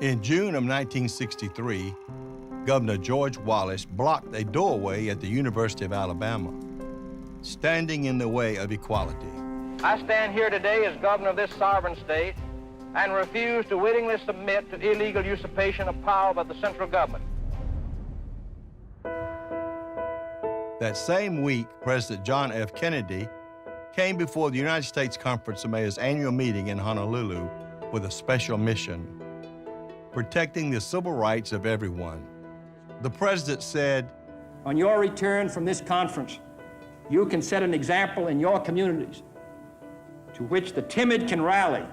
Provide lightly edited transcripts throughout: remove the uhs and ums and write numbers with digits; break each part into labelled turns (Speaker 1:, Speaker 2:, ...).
Speaker 1: In June of 1963, Governor George Wallace blocked a doorway at the University of Alabama, standing in the way of equality.
Speaker 2: I stand here today as governor of this sovereign state and refuse to wittingly submit to illegal usurpation of power by the central government.
Speaker 1: That same week, President John F. Kennedy came before the United States Conference of Mayors annual meeting in Honolulu with a special mission, protecting the civil rights of everyone. The president said,
Speaker 3: "On your return from this conference, you can set an example in your communities to which the timid can rally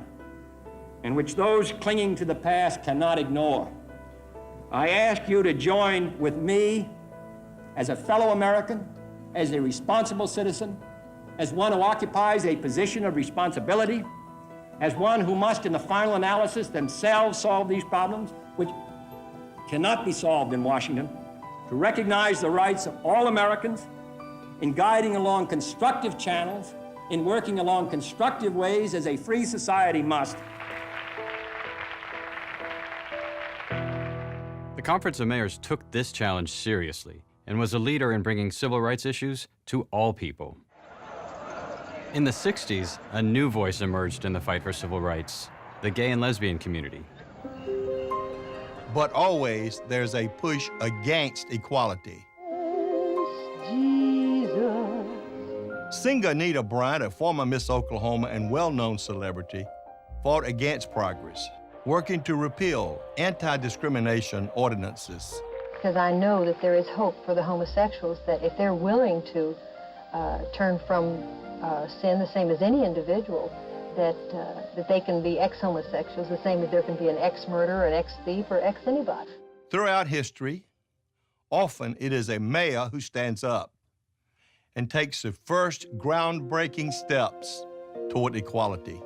Speaker 3: and which those clinging to the past cannot ignore. I ask you to join with me as a fellow American, as a responsible citizen, as one who occupies a position of responsibility, as one who must, in the final analysis, themselves solve these problems, which cannot be solved in Washington, to recognize the rights of all Americans in guiding along constructive channels, in working along constructive ways as a free society must."
Speaker 4: The Conference of Mayors took this challenge seriously and was a leader in bringing civil rights issues to all people. In the 60s, a new voice emerged in the fight for civil rights, the gay and lesbian community.
Speaker 1: but always there's a push against equality. Singer Anita Bryant, a former Miss Oklahoma and well-known celebrity, fought against progress, working to repeal anti-discrimination ordinances.
Speaker 5: Because I know that there is hope for the homosexuals, that if they're willing to turn from sin the same as any individual, that they can be ex-homosexuals the same as there can be an ex-murderer, an ex-thief, or ex-anybody.
Speaker 1: Throughout history, often it is a mayor who stands up and takes the first groundbreaking steps toward equality.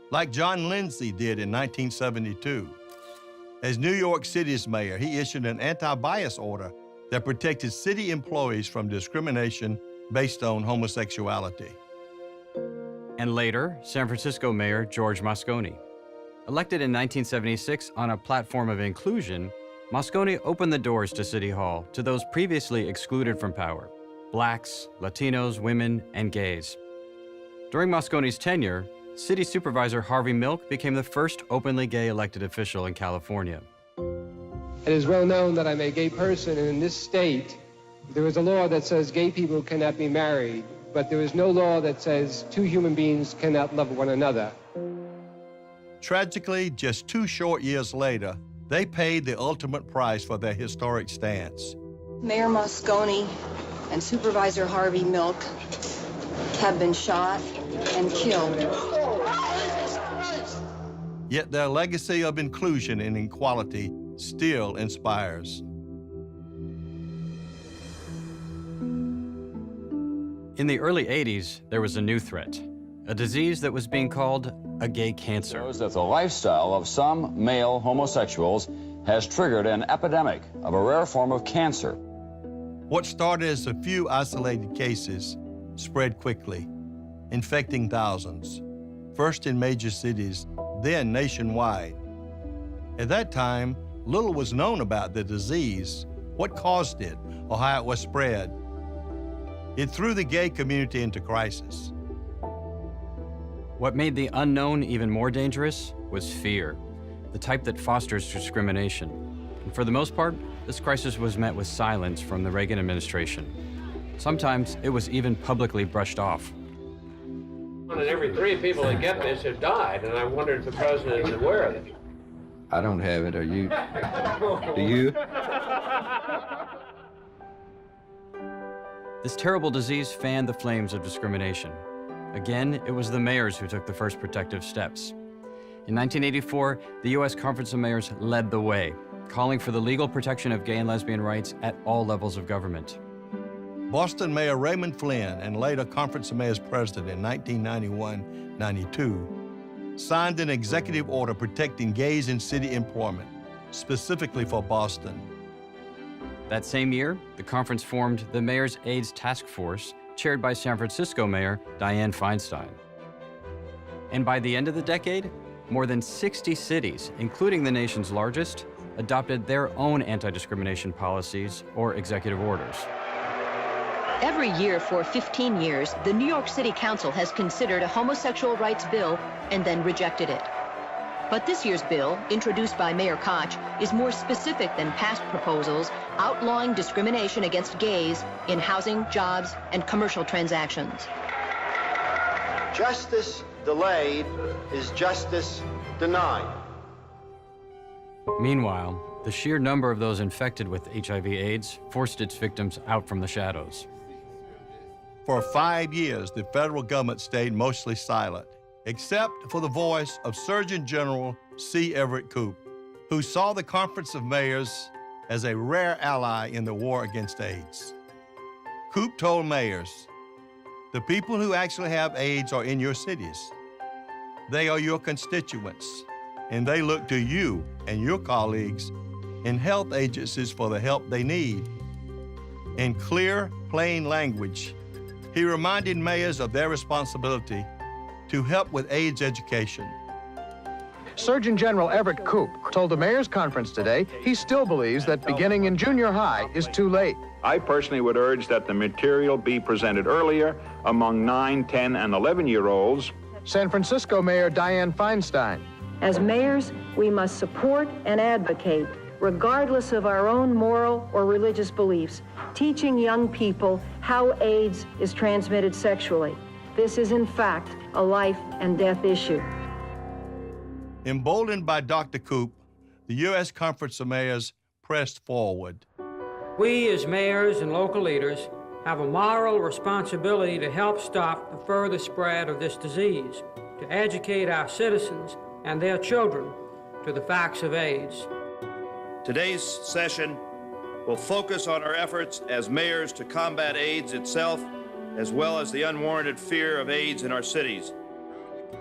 Speaker 1: Like John Lindsay did in 1972. As New York City's mayor, he issued an anti-bias order that protected city employees from discrimination based on homosexuality.
Speaker 4: And later, San Francisco Mayor George Moscone. Elected in 1976 on a platform of inclusion, Moscone opened the doors to City Hall to those previously excluded from power: blacks, Latinos, women, and gays. During Moscone's tenure, City Supervisor Harvey Milk became the first openly gay elected official in California.
Speaker 6: It is well known that I'm a gay person, and in this state, there is a law that says gay people cannot be married, but there is no law that says two human beings cannot love one another.
Speaker 1: Tragically, just 2 short years later, they paid the ultimate price for their historic stance.
Speaker 7: Mayor Moscone and Supervisor Harvey Milk have been shot and killed.
Speaker 1: Yet their legacy of inclusion and equality still inspires.
Speaker 4: In the early 80s, there was a new threat, a disease that was being called a gay cancer.
Speaker 8: Shows that the lifestyle of some male homosexuals has triggered an epidemic of a rare form of cancer.
Speaker 1: What started as a few isolated cases spread quickly, infecting thousands, first in major cities, then nationwide. At that time, little was known about the disease, what caused it, or how it was spread. It threw the gay community into crisis.
Speaker 4: What made the unknown even more dangerous was fear, the type that fosters discrimination. And for the most part, this crisis was met with silence from the Reagan administration. Sometimes it was even publicly brushed off.
Speaker 2: One in every 3 people that get this have died, and I wondered if the president is aware of it.
Speaker 9: I don't have it, are you? Do you?
Speaker 4: This terrible disease fanned the flames of discrimination. Again, it was the mayors who took the first protective steps. In 1984, the U.S. Conference of Mayors led the way, calling for the legal protection of gay and lesbian rights at all levels of government.
Speaker 1: Boston Mayor Raymond Flynn, and later Conference of Mayors president in 1991-92, signed an executive order protecting gays in city employment, specifically for Boston.
Speaker 4: That same year, the conference formed the Mayor's AIDS Task Force, chaired by San Francisco Mayor Dianne Feinstein. And by the end of the decade, more than 60 cities, including the nation's largest, adopted their own anti-discrimination policies or executive orders.
Speaker 10: Every year for 15 years, the New York City Council has considered a homosexual rights bill and then rejected it. But this year's bill, introduced by Mayor Koch, is more specific than past proposals, outlawing discrimination against gays in housing, jobs, and commercial transactions.
Speaker 11: Justice delayed is justice denied.
Speaker 4: Meanwhile, the sheer number of those infected with HIV/AIDS forced its victims out from the shadows.
Speaker 1: For 5 years, the federal government stayed mostly silent, except for the voice of Surgeon General C. Everett Koop, who saw the Conference of Mayors as a rare ally in the war against AIDS. Koop told mayors, "The people who actually have AIDS are in your cities. They are your constituents, and they look to you and your colleagues in health agencies for the help they need." In clear, plain language, he reminded mayors of their responsibility to help with AIDS education.
Speaker 12: Surgeon General Everett Koop told the mayor's conference today he still believes that beginning in junior high is too late.
Speaker 13: I personally would urge that the material be presented earlier among 9, 10, and 11-year-olds.
Speaker 12: San Francisco Mayor Dianne Feinstein.
Speaker 14: As mayors, we must support and advocate, regardless of our own moral or religious beliefs, teaching young people how AIDS is transmitted sexually. This is, in fact, a life and death issue.
Speaker 1: Emboldened by Dr. Koop, the U.S. Conference of Mayors pressed forward.
Speaker 15: We, as mayors and local leaders, have a moral responsibility to help stop the further spread of this disease, to educate our citizens and their children to the facts of AIDS.
Speaker 16: Today's session will focus on our efforts as mayors to combat AIDS itself, as well as the unwarranted fear of AIDS in our cities.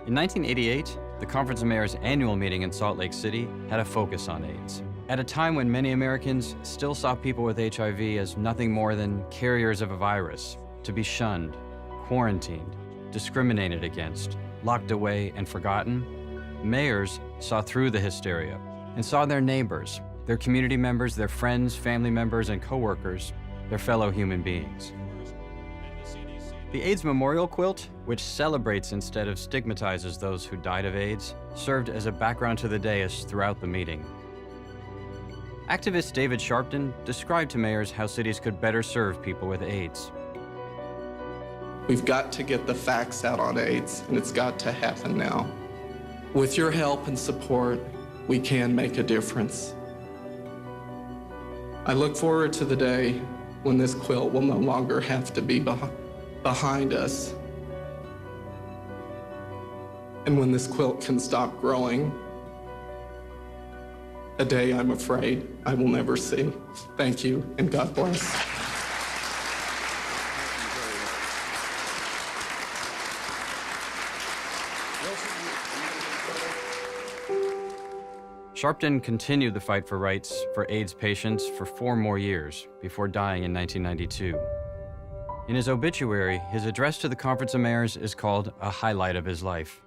Speaker 4: In 1988, the Conference of Mayors annual meeting in Salt Lake City had a focus on AIDS. At a time when many Americans still saw people with HIV as nothing more than carriers of a virus, to be shunned, quarantined, discriminated against, locked away, and forgotten, mayors saw through the hysteria and saw their neighbors, their community members, their friends, family members, and coworkers, their fellow human beings. The AIDS Memorial Quilt, which celebrates instead of stigmatizes those who died of AIDS, served as a background to the dais throughout the meeting. Activist David Sharpton described to mayors how cities could better serve people with AIDS.
Speaker 17: We've got to get the facts out on AIDS, and it's got to happen now. With your help and support, we can make a difference. I look forward to the day when this quilt will no longer have to be behind us, and when this quilt can stop growing. A day I'm afraid I will never see. Thank you, and God bless.
Speaker 4: Sharpton continued the fight for rights for AIDS patients for 4 more years before dying in 1992. In his obituary, his address to the Conference of Mayors is called a highlight of his life.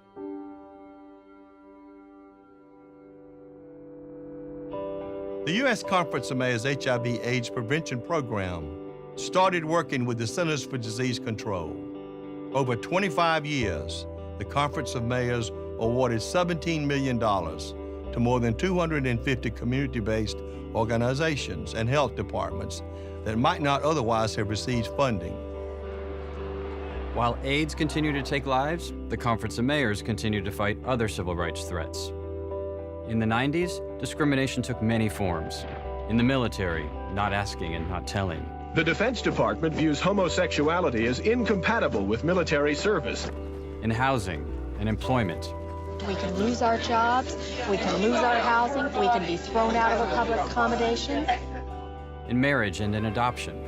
Speaker 1: The U.S. Conference of Mayors HIV/AIDS prevention program started working with the Centers for Disease Control. Over 25 years, the Conference of Mayors awarded $17 million to more than 250 community-based organizations and health departments that might not otherwise have received funding.
Speaker 4: While AIDS continued to take lives, the Conference of Mayors continued to fight other civil rights threats. In the 90s, discrimination took many forms. In the military, not asking and not telling.
Speaker 18: The Defense Department views homosexuality as incompatible with military service.
Speaker 4: In housing and employment.
Speaker 7: We can lose our jobs, we can lose our housing, we can be thrown out of a public accommodation.
Speaker 4: In marriage and in adoption.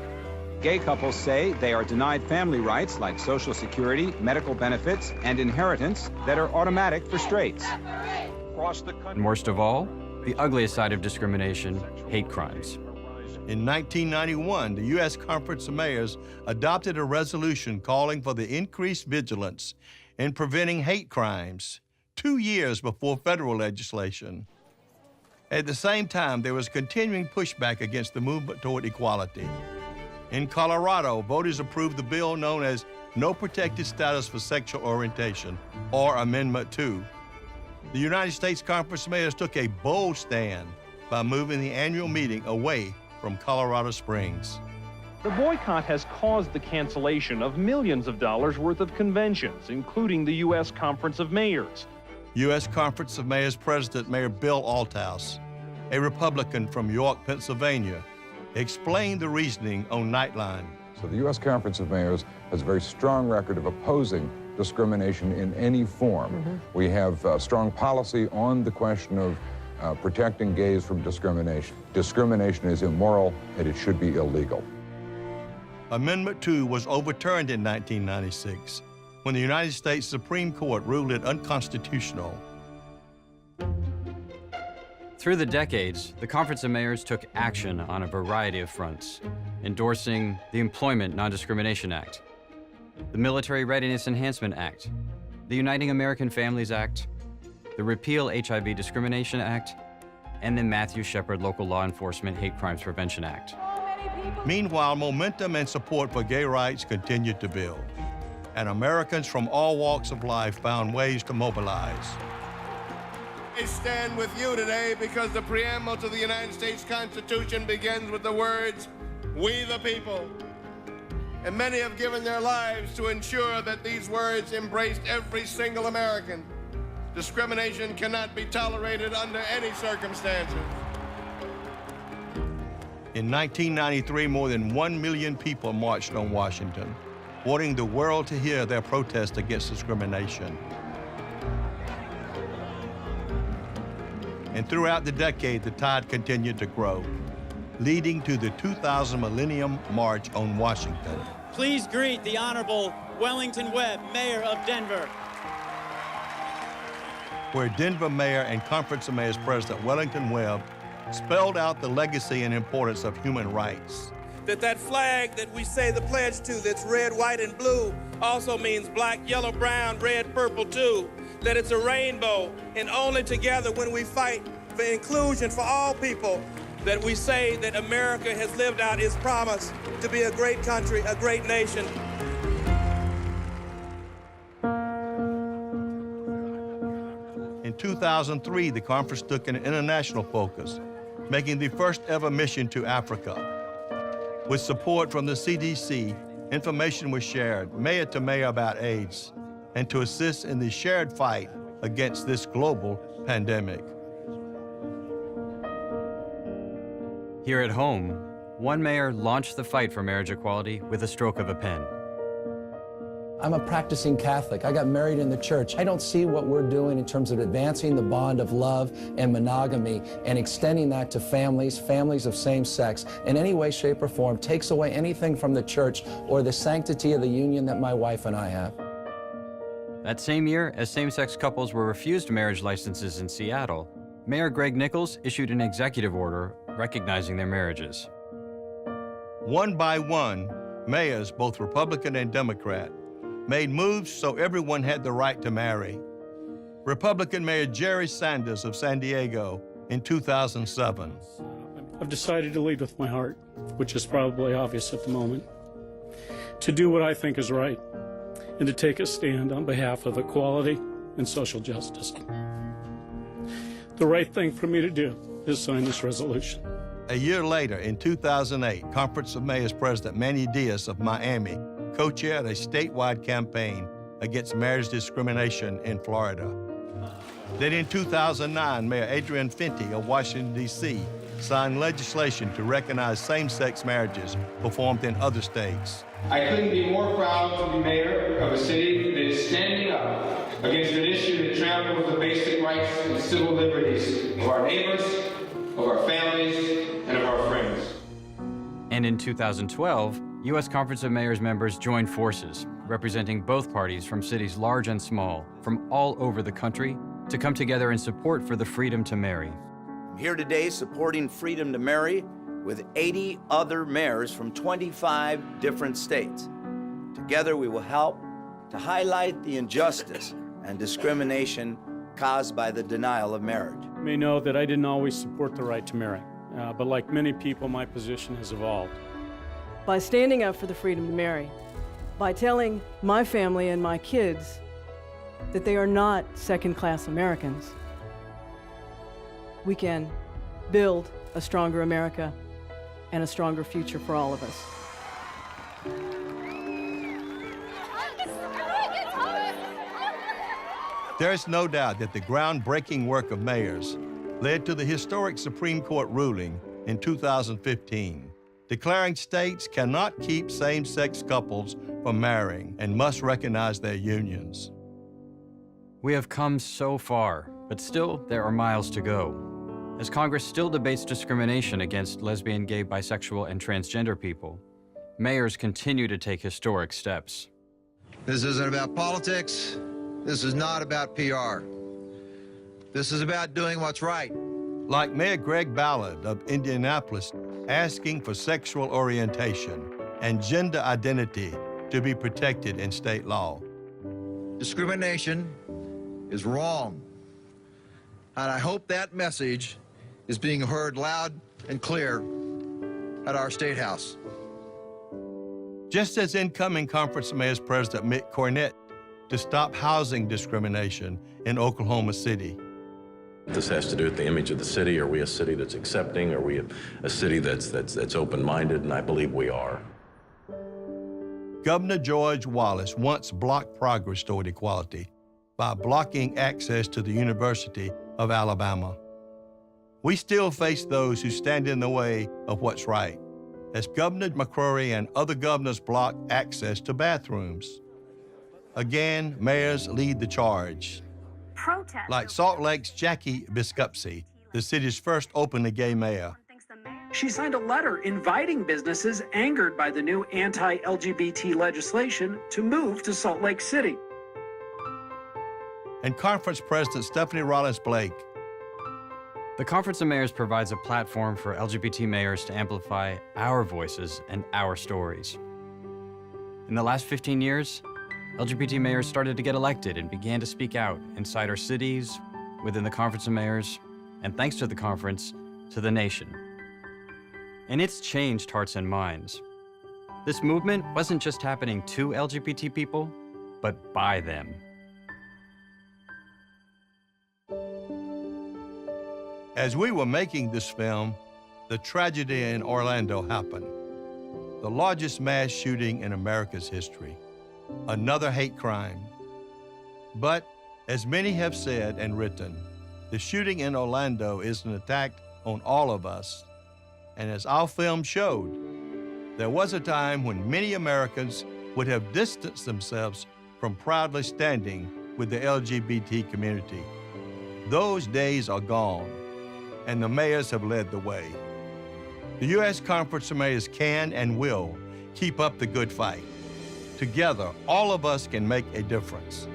Speaker 19: Gay couples say they are denied family rights like Social Security, medical benefits, and inheritance that are automatic for straights.
Speaker 4: And worst of all, the ugliest side of discrimination, hate crimes.
Speaker 1: In 1991, the U.S. Conference of Mayors adopted a resolution calling for the increased vigilance in preventing hate crimes 2 years before federal legislation. At the same time, there was continuing pushback against the movement toward equality. In Colorado, voters approved the bill known as No Protected Status for Sexual Orientation, or Amendment 2. The United States Conference of Mayors took a bold stand by moving the annual meeting away from Colorado Springs.
Speaker 20: The boycott has caused the cancellation of millions of dollars worth of conventions, including the U.S. Conference of Mayors.
Speaker 1: U.S. Conference of Mayors President Mayor Bill Althouse, a Republican from York, Pennsylvania, explained the reasoning on Nightline.
Speaker 21: So the U.S. Conference of Mayors has a very strong record of opposing discrimination in any form. We have strong policy on the question of protecting gays from discrimination. Discrimination is immoral and it should be illegal.
Speaker 1: Amendment 2 was overturned in 1996 when the United States Supreme Court ruled it unconstitutional.
Speaker 4: Through the decades, the Conference of Mayors took action on a variety of fronts, endorsing the Employment Non-Discrimination Act, the Military Readiness Enhancement Act, the Uniting American Families Act, the Repeal HIV Discrimination Act, and the Matthew Shepard Local Law Enforcement Hate Crimes Prevention Act.
Speaker 1: Meanwhile, momentum and support for gay rights continued to build, and Americans from all walks of life found ways to mobilize.
Speaker 22: I stand with you today because the preamble to the United States Constitution begins with the words, "We the people." And many have given their lives to ensure that these words embraced every single American. Discrimination cannot be tolerated under any circumstances.
Speaker 1: In 1993, more than 1 million people marched on Washington, wanting the world to hear their protest against discrimination. And throughout the decade, the tide continued to grow, leading to the 2000 Millennium March on Washington.
Speaker 23: Please greet the Honorable Wellington Webb, Mayor of Denver.
Speaker 1: Where Denver Mayor and Conference of Mayors President Wellington Webb spelled out the legacy and importance of human rights.
Speaker 22: That flag that we say the pledge to, that's red, white, and blue, also means black, yellow, brown, red, purple too. That it's a rainbow, and only together when we fight for inclusion for all people, that we say that America has lived out its promise to be a great country, a great nation.
Speaker 1: In 2003, the conference took an international focus, making the first ever mission to Africa. With support from the CDC, information was shared, mayor to mayor, about AIDS, and to assist in the shared fight against this global pandemic.
Speaker 4: Here at home, one mayor launched the fight for marriage equality with a stroke of a pen.
Speaker 24: I'm a practicing Catholic. I got married in the church. I don't see what we're doing in terms of advancing the bond of love and monogamy and extending that to families of same sex in any way, shape, or form takes away anything from the church or the sanctity of the union that my wife and I have.
Speaker 4: That same year, as same-sex couples were refused marriage licenses in Seattle, Mayor Greg Nichols issued an executive order recognizing their marriages.
Speaker 1: One by one, mayors, both Republican and Democrat, made moves so everyone had the right to marry. Republican Mayor Jerry Sanders of San Diego in 2007.
Speaker 25: I've decided to lead with my heart, which is probably obvious at the moment, to do what I think is right, and to take a stand on behalf of equality and social justice. The right thing for me to do is sign this resolution.
Speaker 1: A year later, in 2008, Conference of Mayors President Manny Diaz of Miami co-chaired a statewide campaign against marriage discrimination in Florida. Then in 2009, Mayor Adrian Fenty of Washington, D.C. signed legislation to recognize same-sex marriages performed in other states.
Speaker 26: I couldn't be more proud to be mayor of a city that is standing up against an issue that tramples the basic rights and civil liberties of our neighbors, of our families, and of our friends.
Speaker 4: And in 2012, U.S. Conference of Mayors members joined forces, representing both parties from cities large and small, from all over the country, to come together in support for the freedom to marry.
Speaker 27: I'm here today supporting freedom to marry with 80 other mayors from 25 different states. Together we will help to highlight the injustice and discrimination caused by the denial of marriage.
Speaker 25: You may know that I didn't always support the right to marry, but like many people, my position has evolved.
Speaker 2: By standing up for the freedom to marry, by telling my family and my kids that they are not second-class Americans, we can build a stronger America and a stronger future for all of us.
Speaker 1: There is no doubt that the groundbreaking work of mayors led to the historic Supreme Court ruling in 2015, declaring states cannot keep same-sex couples from marrying and must recognize their unions.
Speaker 4: We have come so far, but still there are miles to go. As Congress still debates discrimination against lesbian, gay, bisexual, and transgender people, mayors continue to take historic steps.
Speaker 3: This isn't about politics. This is not about PR. This is about doing what's right.
Speaker 1: Like Mayor Greg Ballard of Indianapolis, asking for sexual orientation and gender identity to be protected in state law.
Speaker 3: Discrimination is wrong. And I hope that message is being heard loud and clear at our State House.
Speaker 1: Just as incoming Conference of Mayors President Mick Cornett to stop housing discrimination in Oklahoma City.
Speaker 5: This has to do with the image of the city. Are we a city that's accepting? Are we a city that's open-minded? And I believe we are.
Speaker 1: Governor George Wallace once blocked progress toward equality by blocking access to the University of Alabama. We still face those who stand in the way of what's right, as Governor McCrory and other governors block access to bathrooms. Again, mayors lead the charge. Like Salt Lake's Jackie Biskupsy, the city's first openly gay mayor.
Speaker 6: She signed a letter inviting businesses angered by the new anti-LGBT legislation to move to Salt Lake City.
Speaker 1: And Conference President Stephanie Rollins Blake.
Speaker 4: The Conference of Mayors provides a platform for LGBT mayors to amplify our voices and our stories. In the last 15 years, LGBT mayors started to get elected and began to speak out inside our cities, within the Conference of Mayors, and thanks to the conference, to the nation. And it's changed hearts and minds. This movement wasn't just happening to LGBT people, but by them.
Speaker 1: As we were making this film, the tragedy in Orlando happened. The largest mass shooting in America's history. Another hate crime. But, as many have said and written, the shooting in Orlando is an attack on all of us. And as our film showed, there was a time when many Americans would have distanced themselves from proudly standing with the LGBT community. Those days are gone, and the mayors have led the way. The U.S. Conference of Mayors can and will keep up the good fight. Together, all of us can make a difference.